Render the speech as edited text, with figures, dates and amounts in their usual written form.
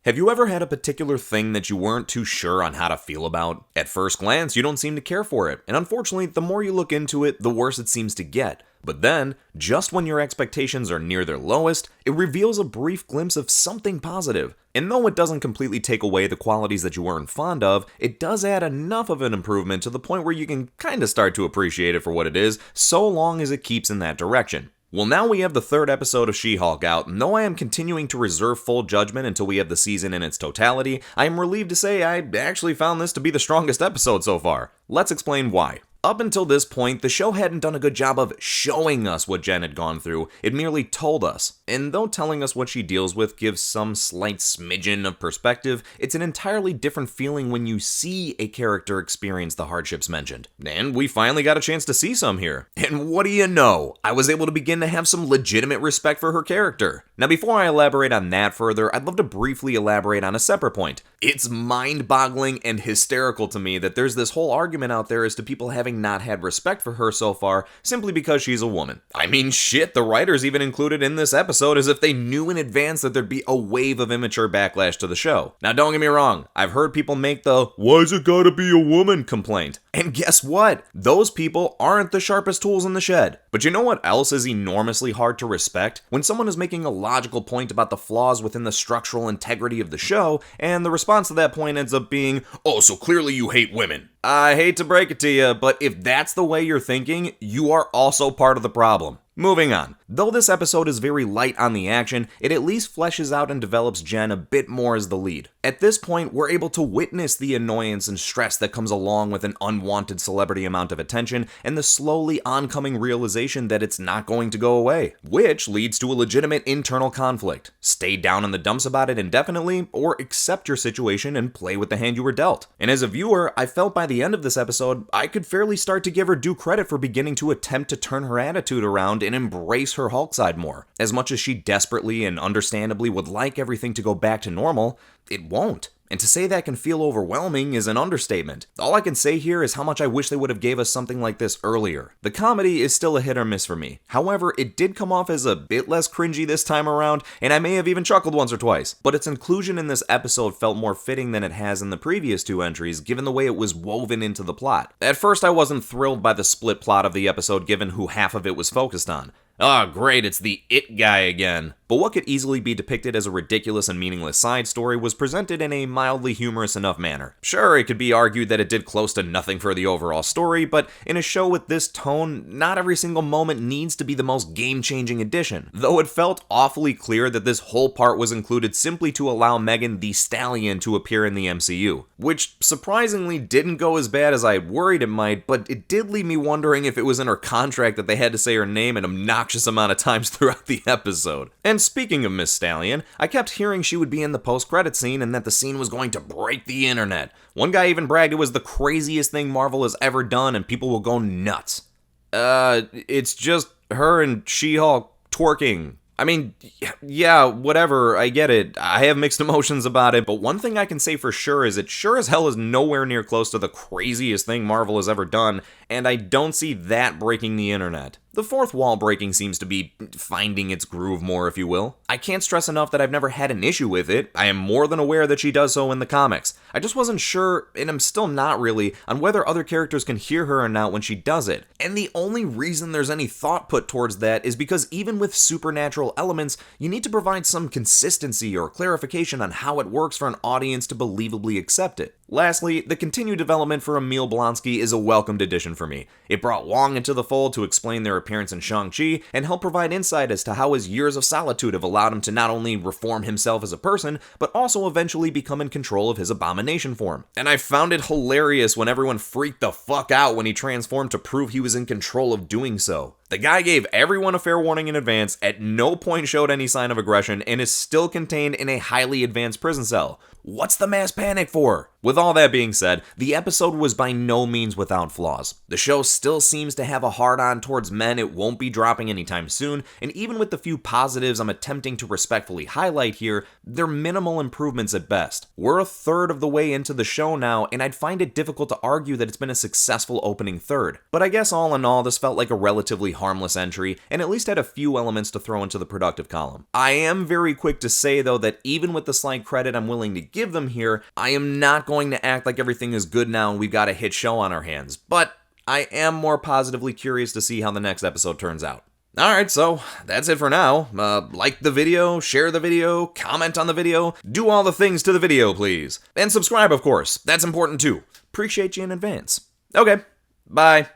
Have you ever had a particular thing that you weren't too sure on how to feel about? At first glance, you don't seem to care for it, and unfortunately, the more you look into it, the worse it seems to get. But then, just when your expectations are near their lowest, it reveals a brief glimpse of something positive. And though it doesn't completely take away the qualities that you weren't fond of, it does add enough of an improvement to the point where you can kinda start to appreciate it for what it is, so long as it keeps in that direction. Well, now we have the third episode of She-Hulk out, and though I am continuing to reserve full judgment until we have the season in its totality, I am relieved to say I actually found this to be the strongest episode so far. Let's explain why. Up until this point, the show hadn't done a good job of showing us what Jen had gone through, it merely told us. And though telling us what she deals with gives some slight smidgen of perspective, it's an entirely different feeling when you see a character experience the hardships mentioned. And we finally got a chance to see some here. And what do you know? I was able to begin to have some legitimate respect for her character. Now before I elaborate on that further, I'd love to briefly elaborate on a separate point. It's mind-boggling and hysterical to me that there's this whole argument out there as to people having not had respect for her so far simply because she's a woman. I mean, shit, the writers even included in this episode as if they knew in advance that there'd be a wave of immature backlash to the show. Now don't get me wrong, I've heard people make the "why's it gotta be a woman" complaint. And guess what? Those people aren't the sharpest tools in the shed. But you know what else is enormously hard to respect? When someone is making a logical point about the flaws within the structural integrity of the show, and the response to that point ends up being, "Oh, so clearly you hate women." I hate to break it to you, but if that's the way you're thinking, you are also part of the problem. Moving on. Though this episode is very light on the action, it at least fleshes out and develops Jen a bit more as the lead. At this point, we're able to witness the annoyance and stress that comes along with an unwanted celebrity amount of attention and the slowly oncoming realization that it's not going to go away, which leads to a legitimate internal conflict. Stay down in the dumps about it indefinitely, or accept your situation and play with the hand you were dealt. And as a viewer, I felt by the end of this episode, I could fairly start to give her due credit for beginning to attempt to turn her attitude around and embrace her Hulk side more. As much as she desperately and understandably would like everything to go back to normal, it won't. And to say that can feel overwhelming is an understatement. All I can say here is how much I wish they would have gave us something like this earlier. The comedy is still a hit or miss for me. However, it did come off as a bit less cringy this time around, and I may have even chuckled once or twice. But its inclusion in this episode felt more fitting than it has in the previous two entries, given the way it was woven into the plot. At first, I wasn't thrilled by the split plot of the episode given who half of it was focused on. Oh, great, it's the it guy again. But what could easily be depicted as a ridiculous and meaningless side story was presented in a mildly humorous enough manner. Sure, it could be argued that it did close to nothing for the overall story, but in a show with this tone, not every single moment needs to be the most game-changing addition. Though it felt awfully clear that this whole part was included simply to allow Megan Thee Stallion to appear in the MCU, which surprisingly didn't go as bad as I worried it might, but it did leave me wondering if it was in her contract that they had to say her name an obnoxious amount of times throughout the episode. And speaking of Miss Stallion, I kept hearing she would be in the post-credit scene and that the scene was going to break the internet. One guy even bragged it was the craziest thing Marvel has ever done and people will go nuts. It's just her and She-Hulk twerking. I mean, yeah, whatever, I get it. I have mixed emotions about it, but one thing I can say for sure is it sure as hell is nowhere near close to the craziest thing Marvel has ever done, and I don't see that breaking the internet. The fourth wall breaking seems to be finding its groove more, if you will. I can't stress enough that I've never had an issue with it. I am more than aware that she does so in the comics. I just wasn't sure, and I'm still not really, on whether other characters can hear her or not when she does it. And the only reason there's any thought put towards that is because even with supernatural elements, you need to provide some consistency or clarification on how it works for an audience to believably accept it. Lastly, the continued development for Emil Blonsky is a welcomed addition for me. It brought Wong into the fold to explain their appearance in Shang-Chi and help provide insight as to how his years of solitude have allowed him to not only reform himself as a person, but also eventually become in control of his abomination form. And I found it hilarious when everyone freaked the fuck out when he transformed to prove he was in control of doing so. The guy gave everyone a fair warning in advance, at no point showed any sign of aggression, and is still contained in a highly advanced prison cell. What's the mass panic for? With all that being said, the episode was by no means without flaws. The show still seems to have a hard-on towards men it won't be dropping anytime soon, and even with the few positives I'm attempting to respectfully highlight here, they're minimal improvements at best. We're a third of the way into the show now, and I'd find it difficult to argue that it's been a successful opening third. But I guess all in all, this felt like a relatively harmless entry, and at least had a few elements to throw into the productive column. I am very quick to say, though, that even with the slight credit I'm willing to give them here, I am not going to act like everything is good now and we've got a hit show on our hands, but I am more positively curious to see how the next episode turns out. Alright, so that's it for now. Like the video, share the video, comment on the video, do all the things to the video, please. And subscribe, of course. That's important too. Appreciate you in advance. Okay, bye.